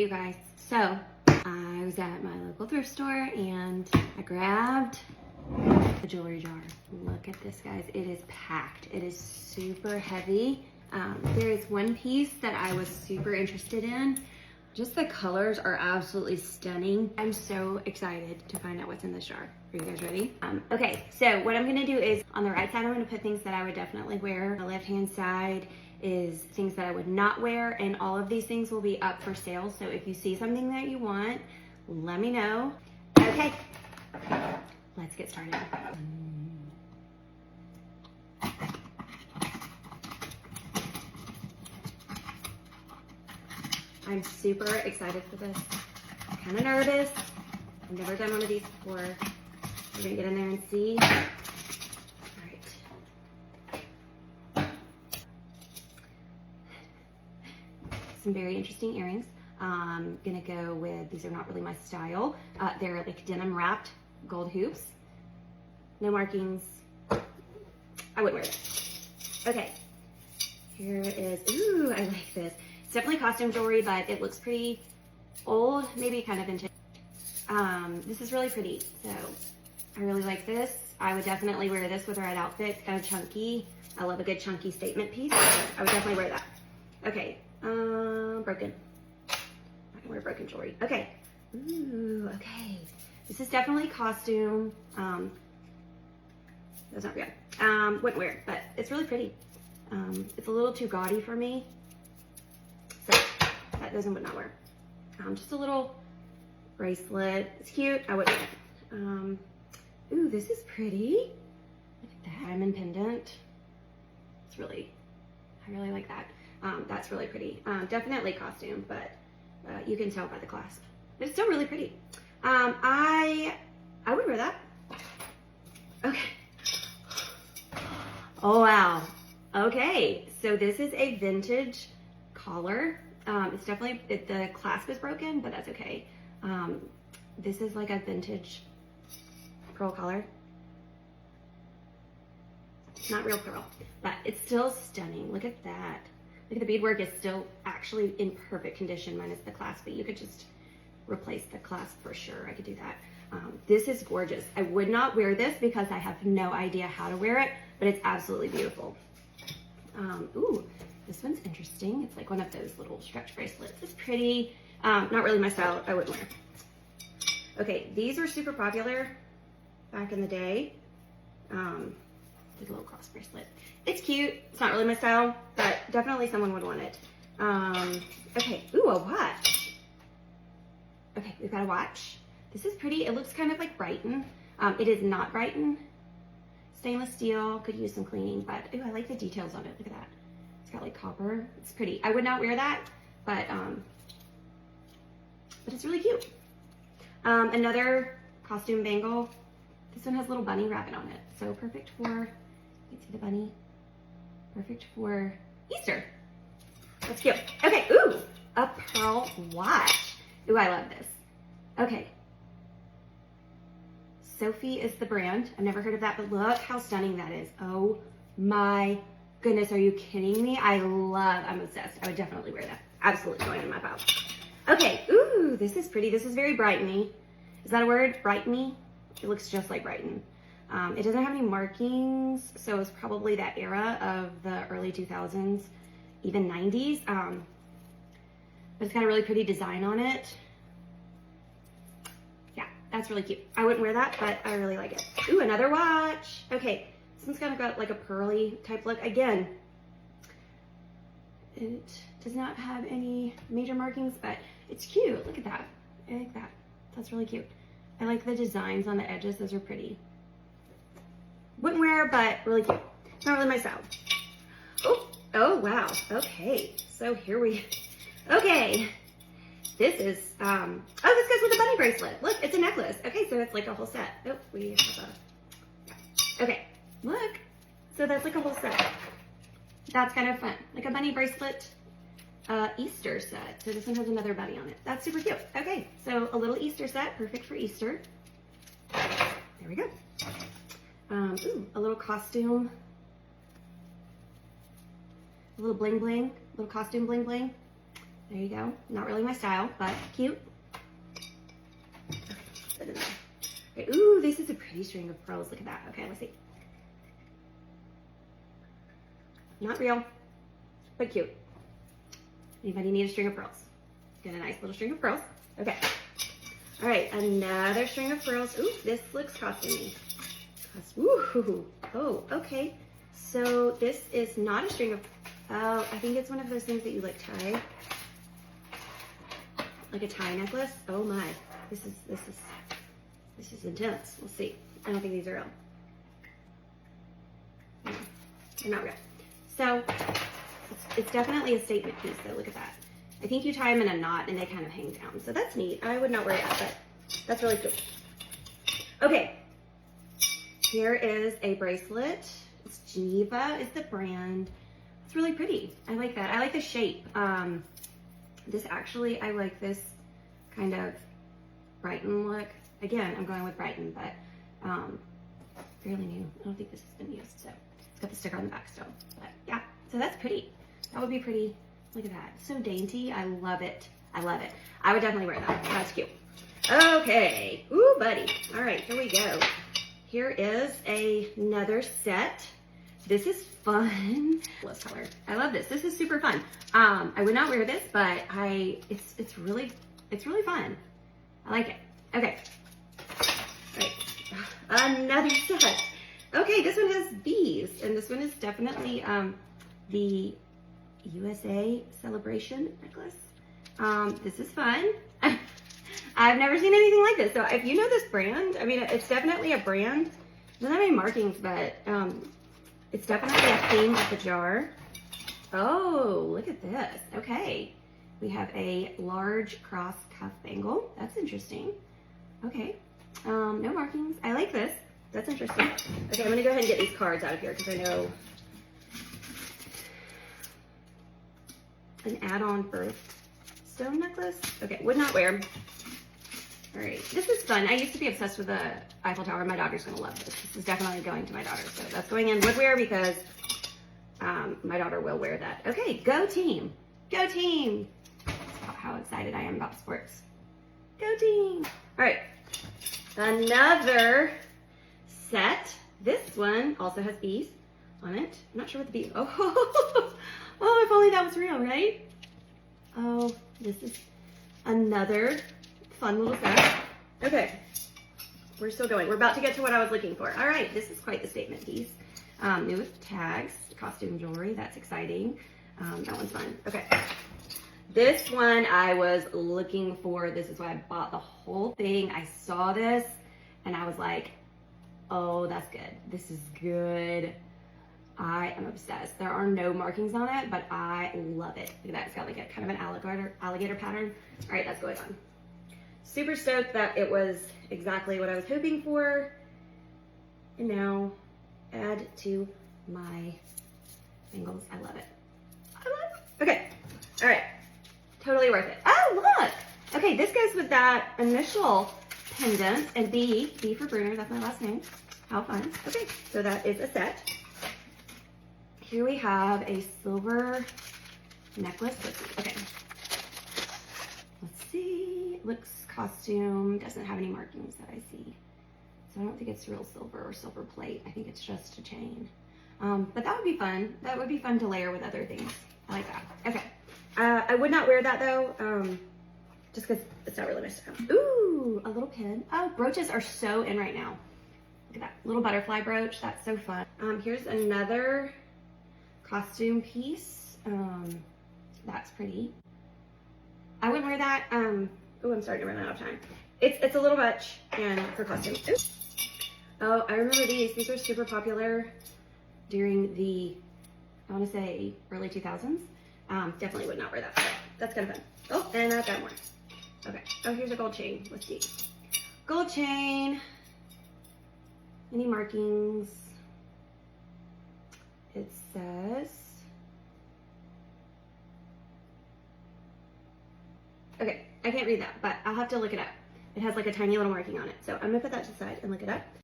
you guys. So I was at my local thrift store and I grabbed a jewelry jar. Look at this, guys. It is packed. It is super heavy. There is one piece that I was super interested in. Just the colors are absolutely stunning. I'm so excited to find out what's in this jar. Are you guys ready? Okay, so what I'm gonna do is on the right side, I'm gonna put things that I would definitely wear. The left-hand side is things that I would not wear, and all of these things will be up for sale. So if you see something that you want, let me know. Okay, let's get started. I'm super excited for this. I'm kind of nervous. I've never done one of these before. We're gonna get in there and see. All right. Some very interesting earrings. I'm gonna go with, these are not really my style. They're like denim wrapped gold hoops. No markings. I wouldn't wear this. Okay. Here is, ooh, I like this. It's definitely costume jewelry, but it looks pretty old, maybe kind of vintage. This is really pretty, so I really like this. I would definitely wear this with the right outfit. It's kind of chunky. I love a good chunky statement piece. I would definitely wear that. Okay, broken. I can wear broken jewelry. Okay, ooh, okay. This is definitely costume. That's not good. Wouldn't wear it, but it's really pretty. It's a little too gaudy for me. So that doesn't would not wear. Just a little bracelet. It's cute. I wouldn't wear it. Ooh, this is pretty. Look at that diamond pendant. It's really, I really like that. That's really pretty. Definitely costume, but you can tell by the clasp. But it's still really pretty. I would wear that. Okay. Oh wow. Okay, so this is a vintage collar. It's definitely, the clasp is broken, but that's okay. This is like a vintage pearl collar. It's not real pearl, but it's still stunning. Look at that. Look at the beadwork is still actually in perfect condition minus the clasp, but you could just replace the clasp for sure. I could do that. This is gorgeous. I would not wear this because I have no idea how to wear it, but it's absolutely beautiful. Ooh, this one's interesting. It's like one of those little stretch bracelets. It's pretty. Not really my style. I wouldn't wear. Okay, these were super popular back in the day. Like a little cross bracelet. It's cute. It's not really my style, but definitely someone would want it. Okay, ooh, a watch. Okay, we've got a watch. This is pretty. It looks kind of like Brighton. It is not Brighton. Stainless steel, could use some cleaning, but ooh, I like the details on it. Look at that. It's got like copper. It's pretty. I would not wear that, but it's really cute. Another costume bangle. This one has little bunny rabbit on it. So perfect for, you can see the bunny. Perfect for Easter. That's cute. Okay, ooh, a pearl watch. Ooh, I love this. Okay. Sophie is the brand. I've never heard of that, but look how stunning that is. Oh my goodness, are you kidding me? I'm obsessed. I would definitely wear that. Absolutely going in my pouch. Okay, ooh, this is pretty. This is very Brighton-y. Is that a word? Brighton-y? It looks just like Brighton. It doesn't have any markings, so it's probably that era of the early 2000s, even 90s. But it's got a really pretty design on it. That's really cute. I wouldn't wear that, but I really like it. Ooh, another watch. Okay, this one's kind of got like a pearly type look. Again, it does not have any major markings, but it's cute. Look at that. I like that. That's really cute. I like the designs on the edges. Those are pretty. Wouldn't wear, but really cute. It's not really my style. Oh wow. Okay, so here we, okay. This is, oh, this goes with a bunny bracelet. Look, it's a necklace. Okay, so it's like a whole set. Oh, we have a, okay, look. So that's like a whole set. That's kind of fun. Like a bunny bracelet Easter set. So this one has another bunny on it. That's super cute. Okay, so a little Easter set, perfect for Easter. There we go. Ooh, a little costume. A little bling bling, little costume bling bling. There you go. Not really my style, but cute. Put it in there. Okay. Ooh, this is a pretty string of pearls. Look at that. Okay, let's see. Not real, but cute. Anybody need a string of pearls? Get a nice little string of pearls. Okay. All right, another string of pearls. Ooh, this looks costumey. Ooh, oh, okay. So this is not a string of, oh, I think it's one of those things that you like tie. Like a tie necklace. Oh my, this is intense. We'll see. I don't think these are real. No, they're not real. So it's definitely a statement piece though. Look at that. I think you tie them in a knot and they kind of hang down. So that's neat. I would not wear that, but that's really cool. Okay. Here is a bracelet. It's Geneva is the brand. It's really pretty. I like that. I like the shape. This actually, I like this kind of Brighton look. Again, I'm going with Brighton, but fairly new. I don't think this has been used, so it's got the sticker on the back still. But yeah, so that's pretty. That would be pretty. Look at that. So dainty. I love it. I love it. I would definitely wear that. That's cute. Okay. Ooh, buddy. All right, here we go. Here is another set. This is fun. Love color. I love this. This is super fun. I would not wear this, but it's really fun. I like it. Okay. All right. Another set. Okay, this one has bees, and this one is definitely the USA Celebration necklace. This is fun. I've never seen anything like this. So if you know this brand, I mean, it's definitely a brand. It doesn't have any markings, but it's definitely a theme of the jar. Oh, look at this. Okay. We have a large cross cuff bangle. That's interesting. Okay. No markings. I like this. That's interesting. Okay, I'm going to go ahead and get these cards out of here because I know an add-on birthstone necklace. Okay, would not wear. All right, this is fun. I used to be obsessed with the Eiffel Tower. My daughter's gonna love this. This is definitely going to my daughter. So that's going in would wear because my daughter will wear that. Okay, go team. Go team. That's how excited I am about sports. Go team. All right, another set. This one also has bees on it. I'm not sure what the bees, oh, oh, if only that was real, right? Oh, this is another fun little set. Okay, we're still going. We're about to get to what I was looking for. All right, this is quite the statement piece. New with tags, costume jewelry. That's exciting. That one's fun. Okay, this one I was looking for. This is why I bought the whole thing. I saw this and I was like, oh, that's good. This is good. I am obsessed. There are no markings on it, but I love it. Look at that. It's got like a kind of an alligator pattern. All right, that's going on. Super stoked that it was exactly what I was hoping for. And now add to my bangles. I love it. I love it. Okay. All right. Totally worth it. Oh, look. Okay, this goes with that initial pendant and B for Bruner. That's my last name. How fun. Okay, so that is a set. Here we have a silver necklace. Okay. Let's see. Looks costume. Doesn't have any markings that I see. So I don't think it's real silver or silver plate. I think it's just a chain. But that would be fun. That would be fun to layer with other things. I like that. Okay. I would not wear that though, just because it's not really my style. Ooh, a little pin. Oh, brooches are so in right now. Look at that little butterfly brooch. That's so fun. Here's another costume piece. That's pretty. I wouldn't wear that. Oh, I'm starting to run out of time. It's a little much and for costume. Ooh. Oh, I remember these. These were super popular during the, I want to say, early 2000s. Definitely would not wear that. That's kind of fun. Oh, and I've got more. Okay. Oh, here's a gold chain. Let's see. Gold chain. Any markings? It says, okay, I can't read that, but I'll have to look it up. It has like a tiny little marking on it. So I'm gonna put that to the side and look it up.